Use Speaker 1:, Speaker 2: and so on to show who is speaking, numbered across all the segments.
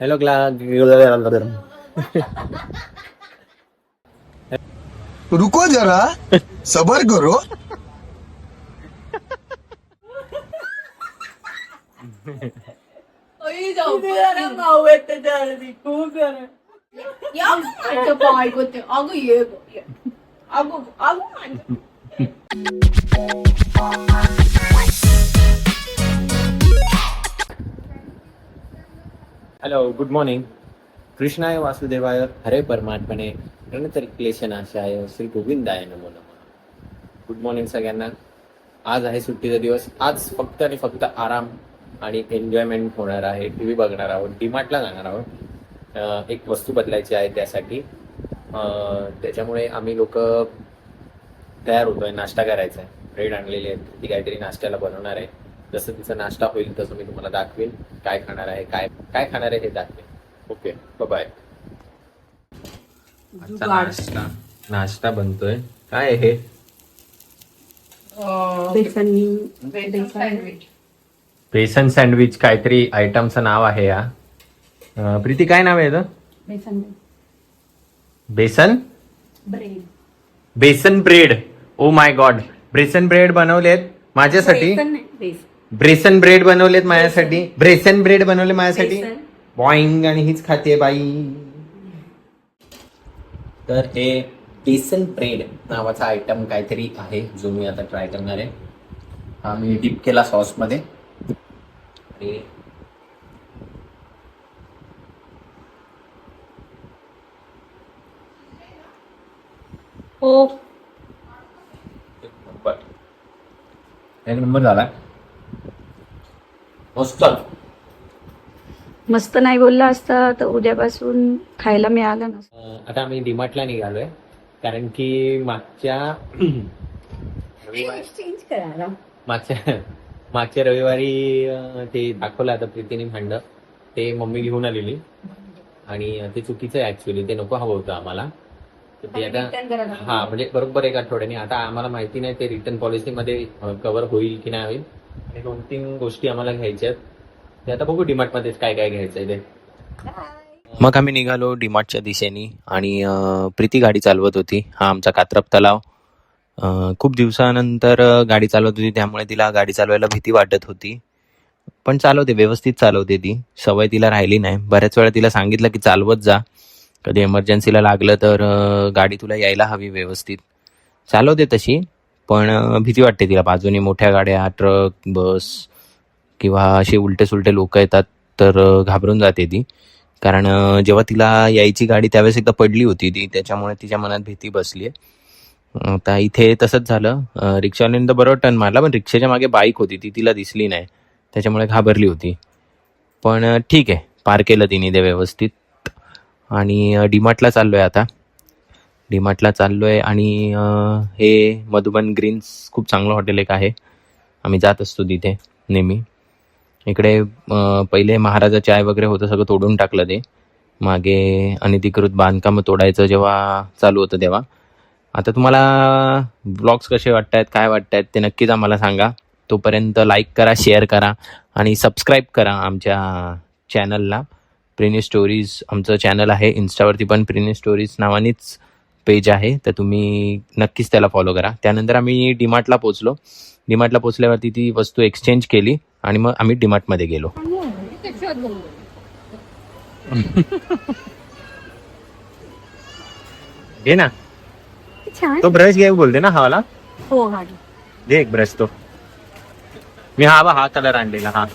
Speaker 1: Hello class.
Speaker 2: रुको जरा सबर करो.
Speaker 1: Hello, good morning. कृष्णाय वासुदेवाय हरे परमात्मने प्रणतक्लेशनाशाय श्री गोविंदाय नमो नमः. गुड मॉर्निंग सगळ्यांना. आज आहे सुट्टीचा दिवस. आज फक्त आणि फक्त आराम आणि एन्जॉयमेंट होणार आहे. टी व्ही बघणार आहोत, डीमार्टला जाणार आहोत. एक वस्तू बदलायची आहे त्यासाठी. त्याच्यामुळे आम्ही लोक तयार होतोय. नाश्ता करायचा आहे. ब्रेड आणलेली आहे, ती काहीतरी नाश्त्याला बनवणार आहे. जसं तिचा नाश्ता होईल तसं मी तुम्हाला दाखवेन काय खाणार आहे, काय काय खाणार आहे हे दाखवेन. Okay, bye. नाश्ता बनतोय. काय आहे हे? बेसन सँडविच काहीतरी आयटमचं नाव आहे. या प्रीती काय नाव आहे याचं? Besan besan bread. Oh my God. Besan bread बनवलेत माझ्यासाठी. ब्रेसन ब्रेड बनवलेत माझ्यासाठी. ब्रेसन ब्रेड बनवले माझ्यासाठी. बॉइंग. आणि हीच खाते बाई. तर हे बेसन ब्रेड नावाचा आयटम काहीतरी आहे जो मी आता ट्राय करणार आहे. हा मी डिप केला सॉसमध्ये. आणि एक नंबर झाला.
Speaker 3: मस्त नाही बोलला असता तर उद्यापासून खायला मिळालं नसतं.
Speaker 1: आता आम्ही डीमार्टला निघालोय कारण की मागच्या रविवारी ते दाखवलं आता प्रीतीने भांड. ते मम्मी घेऊन आलेली आणि ते चुकीचं आहे ऍक्च्युली. ते नको हवं होतं आम्हाला. तर ते आता म्हणजे बरोबर एक आठवड्याने. आता आम्हाला माहिती नाही ते रिटर्न पॉलिसीमध्ये कव्हर होईल की नाही होईल. आणि 2-3 गोष्टी आम्हाला घ्यायच्या आहेत. ते आता बघू डीमार्ट मध्येच काय काय घ्यायचंय ते. मग आम्ही निघालो डीमार्टच्या दिशेने आणि प्रीती गाडी चालवत होती. हा आमचा कात्रप तलाव. खूप दिवसानंतर गाडी चालवत होती त्यामुळे तिला गाडी चालवायला भीती वाटत होती. पण चालवते, व्यवस्थित चालवते ती. सवय तिला राहिली नाही. बऱ्याच वेळा तिला सांगितलं की चालवत जा, कधी एमर्जन्सीला लागलं तर गाडी तुला यायला हवी व्यवस्थित. चालवते तशी, पण भीती वाटते तिला. बाजूने मोठ्या गाड्या, ट्रक, बस किंवा असे उलटे सुलटे लोक येतात तर घाबरून जाते ती. कारण जेव्हा तिला यायची गाडी त्यावेळेस एकदा पडली होती ती, त्याच्यामुळे तिच्या मनात भीती बसली आहे. आता इथे तसंच झालं. रिक्षावाल्याने तर बरोबर टर्न मारला, पण रिक्षाच्या मागे बाईक होती ती तिला दिसली नाही, त्याच्यामुळे घाबरली होती. पण ठीक आहे, पार केलं तिने ते व्यवस्थित. आणि डीमार्टला चाललोय आता. डीमार्टला चाललोय आणि हे मधुबन ग्रीन्स खूप चांगलं हॉटेल एक आहे. आम्ही जात असतो तिथे नेहमी. इकडे पहिले महाराजा चाय वगैरे होतं, सगळं तोडून टाकलं ते मागे. अनधिकृत बांधकाम तोडायचं जेव्हा चालू होतं तेव्हा. आता तुम्हाला ब्लॉग्स कसे वाटतायत, काय वाटतायत ते नक्कीच आम्हाला सांगा. तोपर्यंत लाईक करा, शेअर करा आणि सबस्क्राईब करा आमच्या चॅनलला. प्रिनी स्टोरीज आमचं चॅनल आहे. इन्स्टावरती पण प्रिनी स्टोरीज नावानेच पेज आहे, तर तुम्ही नक्कीच त्याला फॉलो करा. त्यानंतर आम्ही डीमार्टला पोचलो. डीमार्टला पोचल्यावरती ती वस्तू एक्सचेंज केली आणि मग आम्ही डीमार्टमध्ये गेलो. घे ना तो ब्रश, घे बोलते ना. हा वाला
Speaker 3: हो,
Speaker 1: दे एक ब्रश. तो मी हा कलर आणलेला. हा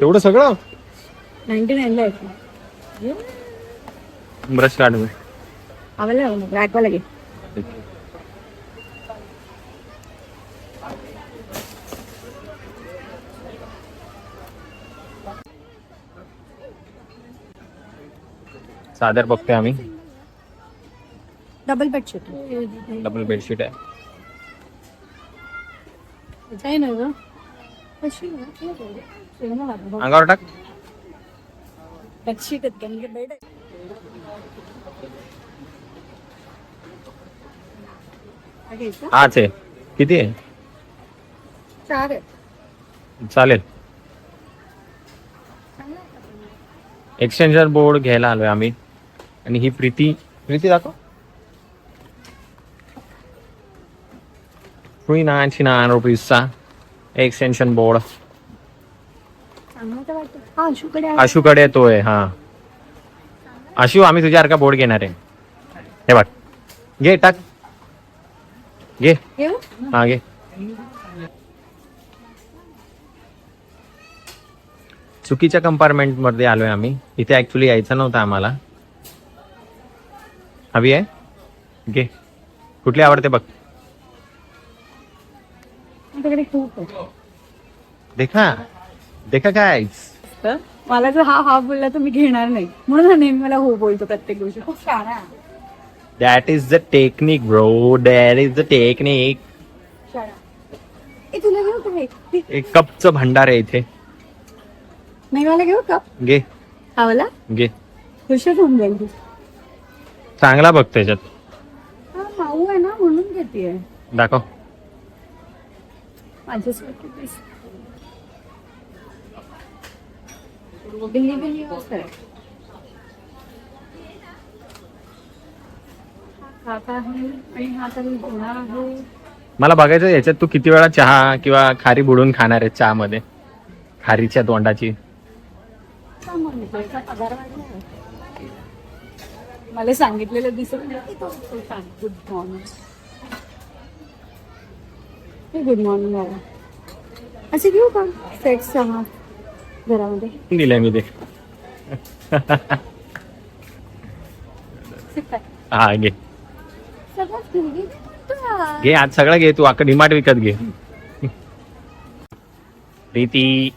Speaker 1: एवढं सगळं
Speaker 3: 99 ला
Speaker 1: ब्रश काढ.
Speaker 3: लगे.
Speaker 1: चादर बघतोय आम्ही.
Speaker 3: Double bedsheet.
Speaker 1: डबल बेडशीट आहे. अंगावर टाक.
Speaker 3: Bedsheet bed.
Speaker 1: हाच आहे. किती आहे?
Speaker 3: 4 आहे.
Speaker 1: चालेल. एक्सटेन्शन बोर्ड घ्यायला आलोय आम्ही. आणि ही प्रीती दाखव. 399 रुपीजचा एक्सटेन्शन बोर्ड. आशूकडे येतोय. हा आशू, आम्ही तुझ्यासारखा बोर्ड घेणार आहे. हे बघ, घे, टाक, घे. हा घे. चुकीच्या कंपार्टमेंट मध्ये आलोय आम्ही. इथे ऍक्च्युली यायचं नव्हतं आम्हाला. हवी आहे, घे. कुठली आवडते बघ. देखा काय.
Speaker 4: मला जर हा बोलला तर मी घेणार नाही, म्हणून हा नेहमी मला हो बोलतो प्रत्येक गोष्टी. खूप छान आहे.
Speaker 1: That is the technique bro, that is the technique.
Speaker 4: तुला घेऊ का?
Speaker 1: एक कपचं भांडार आहे इथे.
Speaker 4: नाही, मला घेऊ का?
Speaker 1: घे,
Speaker 4: आवला
Speaker 1: घे.
Speaker 4: खुशच होऊन जाईल तू.
Speaker 1: चांगला बघ त्याच्यात.
Speaker 4: हा माऊ आहे ना, म्हणून घेते.
Speaker 1: दाखव.
Speaker 4: माझ्यासाठी बिल्ली मस्त आहे. काका आहे आणि हा तरी होणार आहे.
Speaker 1: मला बघायचं याच्यात तू किती वेळा चहा किंवा खारी बुडून खाणार आहे चहा मध्ये. खारीच्या तोंडाची.
Speaker 4: पगार वाढला. मला सांगितलेलं दिसत नाही. Good morning. गुड मॉर्निंग बाबा. असे घेऊ का सेट सहा घरामध्ये?
Speaker 1: दिलंय मी ते. हा घे, घे. आज सगळं घे तू. अख्खं डिमार्ट विकत घे. प्रीती.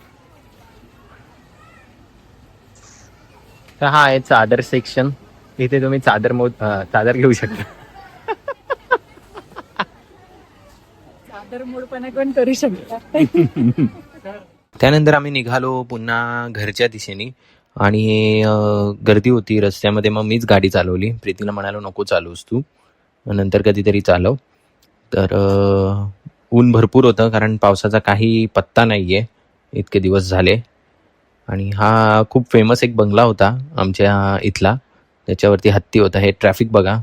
Speaker 1: तर हा आहे चादर सेक्शन. इथे तुम्ही चादर घेऊ शकता.
Speaker 4: चादर मोडपणा कोण करू शकता.
Speaker 1: त्यानंतर आम्ही निघालो पुन्हा घरच्या दिशेने. आणि गर्दी होती रस्त्यामध्ये. मग मीच गाडी चालवली. प्रीतीला म्हणालो नको चालवूस तू, नंतर कधीतरी चालव. तर ऊन भरपूर होतं कारण पावसाचा काही पत्ता नाही आहे इतके दिवस झाले. आणि हा खूप फेमस एक बंगला होता आमच्या इथला. त्याच्यावरती हत्ती होता. हे ट्रॅफिक बघा.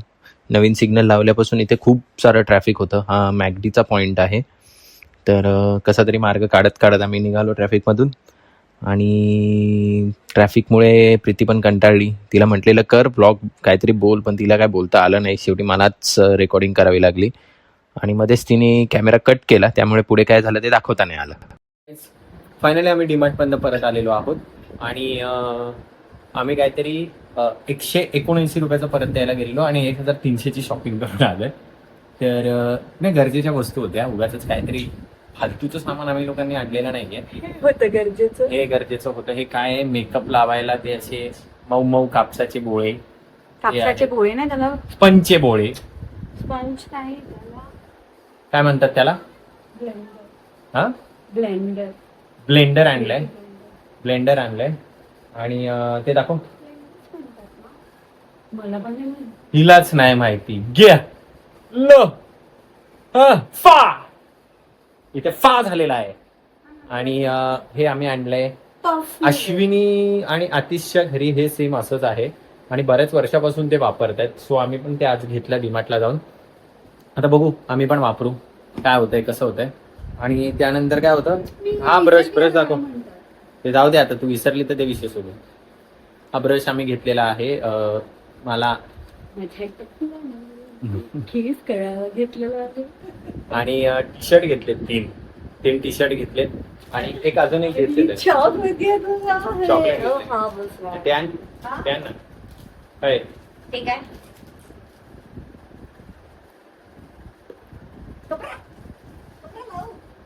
Speaker 1: नवीन सिग्नल लावल्यापासून इथे खूप सारं ट्रॅफिक होतं. हा मॅगडीचा पॉईंट आहे. तर कसा तरी मार्ग काढत आम्ही निघालो ट्रॅफिकमधून. आणि ट्रॅफिकमुळे प्रीती पण कंटाळली. तिला म्हटलेलं कर ब्लॉग, काहीतरी बोल, पण तिला काय बोलता आलं नाही. शेवटी मलाच रेकॉर्डिंग करावी लागली. आणि मध्येच तिने कॅमेरा कट केला, त्यामुळे पुढे काय झालं ते दाखवता नाही आलं. फायनली आम्ही डीमार्टपर्यंत परत आलेलो आहोत. आणि आम्ही काहीतरी 179 रुपयाचं परत द्यायला गेलेलो आणि 1300ची शॉपिंग करून आलोय. तर नाही, गरजेच्या वस्तू होत्या. उगाच काहीतरी फालतूचं सामान आम्ही लोकांनी आणलेलं नाहीये.
Speaker 4: होतं गरजेचं.
Speaker 1: हे गरजेचं होतं. हे काय, मेकअप लावायला ते असे मऊ कापसाचे बोळे.
Speaker 4: कापसाचे पोळे नाही त्याला,
Speaker 1: स्पंजचे बोळे.
Speaker 4: स्पंज नाही त्याला,
Speaker 1: काय म्हणतात त्याला?
Speaker 4: ब्लेंडर.
Speaker 1: हा, ब्लेंडर आणलंय. आणि ते दाखव.
Speaker 4: मला पण नाही माहिती.
Speaker 1: हिलाच नाही माहिती. घ्या फा. इथे फा झालेला आहे. आणि हे आम्ही आणलंय. अश्विनी आणि आतिशच्या घरी हे सेम असंच आहे आणि बऱ्याच वर्षापासून ते वापरतात. सो आम्ही पण ते आज घेतलं डीमार्टला जाऊन. आता बघू आम्ही पण वापरू काय होतंय, कसं होतंय. आणि त्यानंतर काय होतं, हा ब्रश दाखव. ते जाऊ दे आता, तू विसरली तर ते विषय सोडून. हा ब्रश आम्ही घेतलेला आहे. मला
Speaker 4: घेतलेलं आहे.
Speaker 1: आणि टी शर्ट घेतले. तीन टी शर्ट घेतलेत. आणि एक अजून एक घेतले. चॉकलेट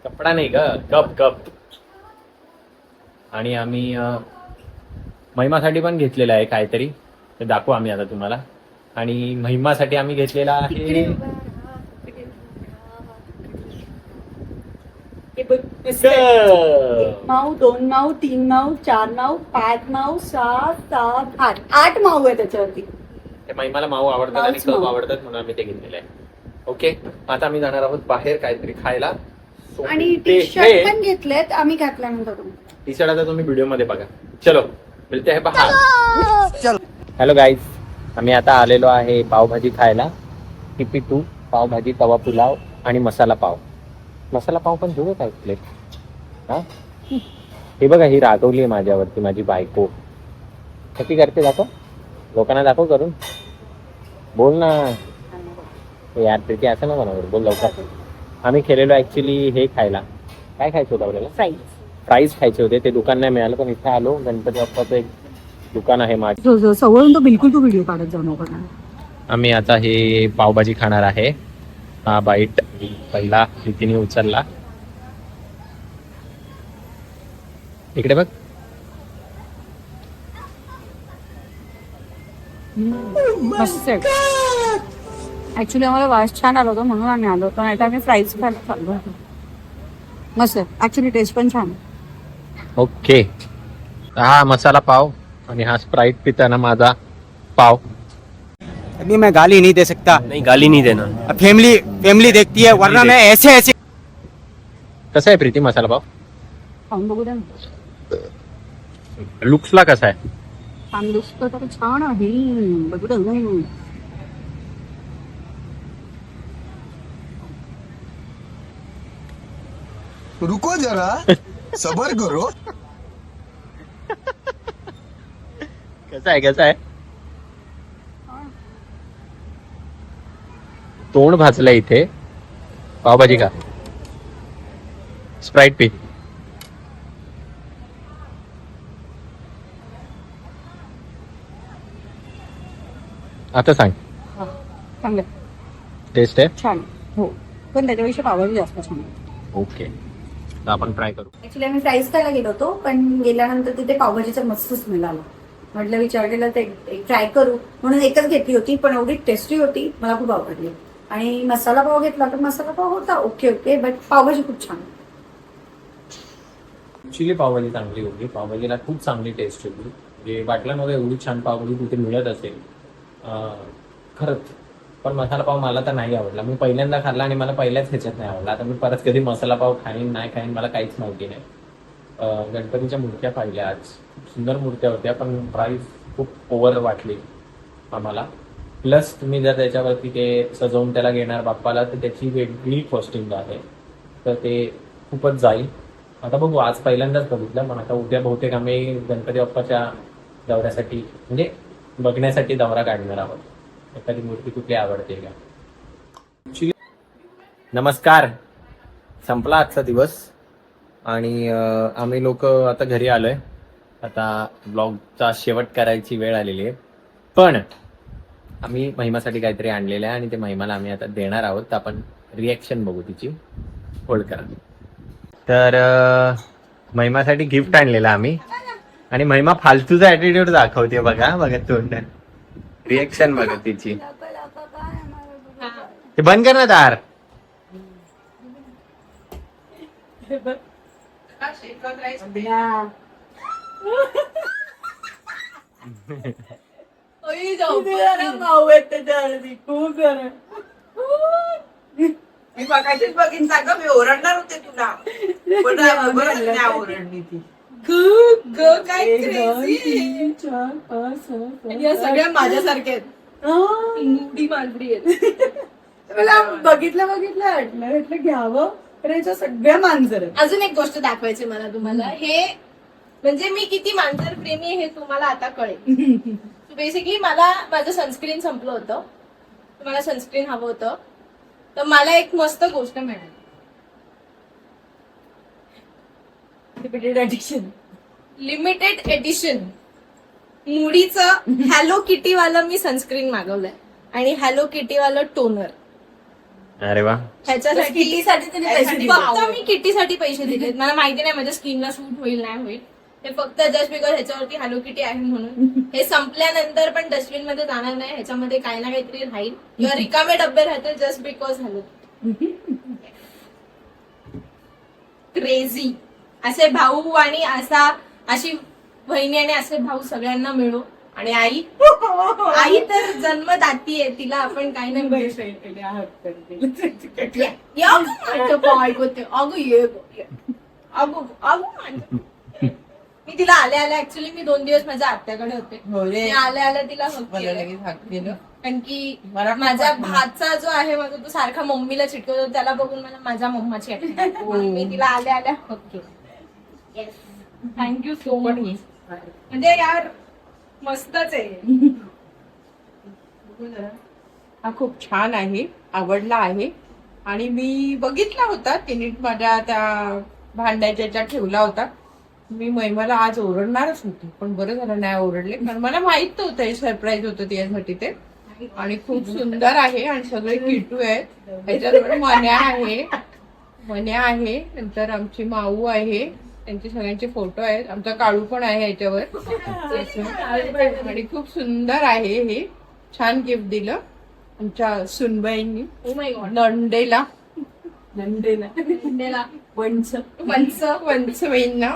Speaker 1: कपडा नाही ग, कप. आणि आम्ही महिमासाठी पण घेतलेला आहे काहीतरी, ते दाखवू आम्ही आता तुम्हाला. आणि महिमासाठी आम्ही घेतलेला आहे
Speaker 4: माऊ, 2 माऊ, 3 माऊ, 4 माऊ, 5 माऊ, 6, 7, 8 माऊ आहे त्याच्यावरती.
Speaker 1: ते महिमाला माऊ आवडतात आणि कप आवडतात म्हणून आम्ही ते घेतलेले आहे. ओके, आता आम्ही जाणार आहोत बाहेर काहीतरी खायला.
Speaker 4: आणि टी शर्ट पण घेतलेत आम्ही, घातल्यानंतर
Speaker 1: टी शर्ट आता तुम्ही व्हिडिओ मध्ये बघा. चलो मिळते है बाहर. हॅलो गाईज, आम्ही आता आलेलो आहे पावभाजी खायला. TP2 पावभाजी, तवा पुलाव आणि मसाला पाव. मसाला पाव पण घेऊ काय प्लेट. हा, हे बघा, ही रागवली आहे माझ्यावरती माझी बायको. कशी करते दाखव, लोकांना दाखव करून. बोल ना यार, प्रीती असं ना म्हणा, बोल लवकर. आम्ही खेळलेलो ऍक्च्युली हे खायला. काय खायचं होतं आपल्याला? फ्राईज खायचे होते. ते दुकान नाही मिळालं, पण इथे आलो. गणपती बाप्पाचं एक दुकान आहे माझं.
Speaker 4: सवरून तो बिलकुल तू व्हिडिओ काढत जाऊ नको.
Speaker 1: आम्ही आता हे पावभाजी खाणार आहे. हा बाईट पहिला प्रीतीने उचलला. इकडे बघ.
Speaker 4: मस्त ऍक्च्युली आम्हाला वास छान आला होता म्हणून आम्ही आलो होतो, नाही तर आम्ही फ्राईज खायला चाललो होतो. मस्त ऍक्च्युली टेस्ट पण छान.
Speaker 1: ओके, हा मसाला पाव आणि हा स्प्राइट पिताना माझा पाव.
Speaker 5: अभी मैं गाली नहीं दे सकता.
Speaker 6: नहीं, गाली नहीं देना.
Speaker 5: अब फैमिली देखती है, वरना मैं ऐसे
Speaker 1: कसा आहे प्रीती मसाला पाव?
Speaker 4: खाऊन बघू द्या ना.
Speaker 1: लुक्सला कसा आहे?
Speaker 4: छान दिसतो तर छान आहे. बघू द्या ना.
Speaker 2: रुको जरा, सबर करो.
Speaker 1: कसा आहे? तोंड भाजलं इथे. पावभाजी का? Sprite P. आता सांग,
Speaker 4: चांगलं
Speaker 1: टेस्ट आहे?
Speaker 4: छान. हो, पण त्याच्यापेक्षा पावभाजी जास्त छान आहे.
Speaker 1: ओके, तर आपण ट्राय करू.
Speaker 3: ऍक्च्युली आम्ही फ्राईज खायला गेलो होतो, पण गेल्यानंतर तिथे पावभाजीचा मस्त स्मेल आला. म्हटलं विचार केला तर एक ट्राय करू म्हणून एकच घेतली होती, पण एवढी टेस्टी होती, मला खूप आवडली. आणि मसाला पाव घेतला तर मसाला पाव होता ओके, बट पावभाजी खूप छान.
Speaker 1: चिली पावभाजी चांगली होती. पावभाजीला खूप चांगली टेस्ट होती. म्हणजे वाटलं नव्हतं एवढी छान पावभाजी तिथे मिळत असेल खरंच. पण मसाला पाव मला तर नाही आवडला. मी पहिल्यांदा खाल्ला आणि मला पहिल्याच ह्याच्यात नाही आवडला. आता मी परत कधी मसाला पाव खाईन नाही खाईन मला काहीच माहिती नाही. गणपतीच्या मूर्त्या पाहिल्या आज, खूप सुंदर मूर्त्या होत्या, पण प्राईस खूप ओव्हर वाटली आम्हाला. प्लस तुम्ही जर त्याच्यावरती ते सजवून त्याला घेणार बाप्पाला तर त्याची वेगळी कॉस्टिंग आहे, तर ते खूपच जाईल. आता बघू, आज पहिल्यांदाच बघितलं, पण आता उद्या बहुतेक आम्ही गणपती बाप्पाच्या दौऱ्यासाठी म्हणजे बघण्यासाठी दौरा काढणार आहोत. एखादी मूर्ती कुठली आवडते का. नमस्कार, संपला आजचा दिवस आणि आम्ही लोक आता घरी आलोय. आता ब्लॉगचा शेवट करायची वेळ आलेली आहे, पण आम्ही महिमासाठी काहीतरी आणलेलं आहे आणि ते महिमाला आम्ही आता देणार आहोत. तर आपण रिॲक्शन बघू तिची. होल्ड करा. तर महिमासाठी गिफ्ट आणलेलं आम्ही आणि महिमा फालतूचा ऍटिट्यूड दाखवते. बघा तोंड, रिॲक्शन बघा तिची. ते बंद कर ना दार.
Speaker 7: मी बघायचीच बघीन का मी ओरडणार होते तुला, पण ओरडली ती. काय crazy. आणि या सगळ्या माझ्यासारख्या मुडी मांजरी आहेत. मला बघितलं वाटलं घ्यावं, पण याच्या सगळ्या मांजर आहेत.
Speaker 8: अजून एक गोष्ट दाखवायची मला तुम्हाला. हे म्हणजे मी किती मांजर प्रेमी आहे हे तुम्हाला आता कळेल. बेसिकली मला माझं सनस्क्रीन संपलं होतं, मला सनस्क्रीन हवं होतं, तर मला एक मस्त गोष्ट मिळाली. लिमिटेड एडिशन मुडीचं हॅलो किटी वालं मी सनस्क्रीन मागवलंय आणि हॅलो किटी वालं टोनर.
Speaker 1: अरे वा,
Speaker 8: ह्याच्यासाठी
Speaker 7: किटीसाठी
Speaker 8: फक्त मी किटीसाठी पैसे दिलेत. मला माहिती नाही माझ्या स्किनला सूट होईल नाही होईल, हे फक्त जस्ट बिकॉज ह्याच्यावरती हॅलो किटी आहे म्हणून. हे संपल्यानंतर पण डस्टबिन मध्ये जाणार नाही, ह्याच्यामध्ये काही ना काहीतरी राहील किंवा रिकामे डब्बे राहतील जस्ट बिकॉज हॅलो. क्रेझी असे भाऊ आणि अशी बहिणी आणि असे भाऊ सगळ्यांना मिळो. आणि आई तर जन्मदाती आहे, तिला आपण काही नाही मिळू शकतो. अगं ये अगं मी तिला आल्या आल्या ऍक्च्युली मी 2 दिवस माझ्या आत्याकडे होते.
Speaker 7: हो रे.
Speaker 8: मी आल्या आल्या तिला hug
Speaker 7: मला
Speaker 8: केलं.
Speaker 7: लगेच हाक केलं.
Speaker 8: कारण की
Speaker 7: मला खूप
Speaker 8: माझा
Speaker 7: वाटलं.
Speaker 8: भाचा जो आहे माझा तो सारखा मम्मीला चिटकवतो, त्याला बघून मला माझ्या मम्माची आठवण आली. म्हणून मी तिला आल्या आल्या hug केलं. Thank you so much. म्हणजे यार मस्तच आहे.
Speaker 7: हा खूप छान आहे, आवडला आहे. आणि मी बघितला होता तिने माझ्या त्या भांड्याच्या ह्याच्यात ठेवला होता. मी महिमाला आज ओरडणारच होती, पण बरं झालं नाही ओरडले, कारण मला माहित नव्हतं हे सरप्राईज होतं तिच्यासाठी ते. आणि खूप सुंदर आहे आणि सगळे किटू आहेत. ह्याच्यात मन्या आहे, नंतर आमची माऊ आहे, त्यांचे सगळ्यांचे फोटो आहेत, आमचा काळू पण आहे ह्याच्यावर. आणि खूप सुंदर आहे हे. छान गिफ्ट दिलं आमच्या सुनबाईंनी
Speaker 8: ओ माय गॉड.
Speaker 7: नंदेला वंशबाईंना.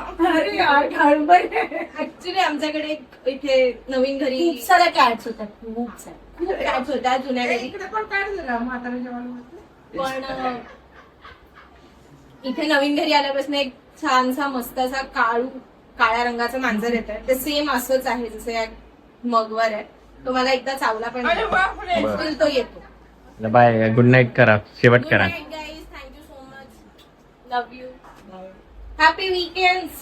Speaker 8: ऍक्च्युली आमच्याकडे इथे नवीन घरी
Speaker 3: खूप साऱ्या कॅट्स होत्या, खूप साऱ्या.
Speaker 8: cats होत्या जुन्या घरी.
Speaker 7: इकडे पण काय झालं म्हाताऱ्याच्या
Speaker 8: पण इथे नवीन घरी आल्यापासून एक छानसा मस्त असा काळ्या रंगाचा मांजर येत आहे. ते सेम असंच आहे जसं या मगवर आहे. तो मला एकदा चावला पण नाही. Still तो येतो.
Speaker 1: बाय, गुड नाईट करा, शेवट
Speaker 8: Good
Speaker 1: करा.
Speaker 8: night, guys. Thank you so much. Love you. Happy weekends.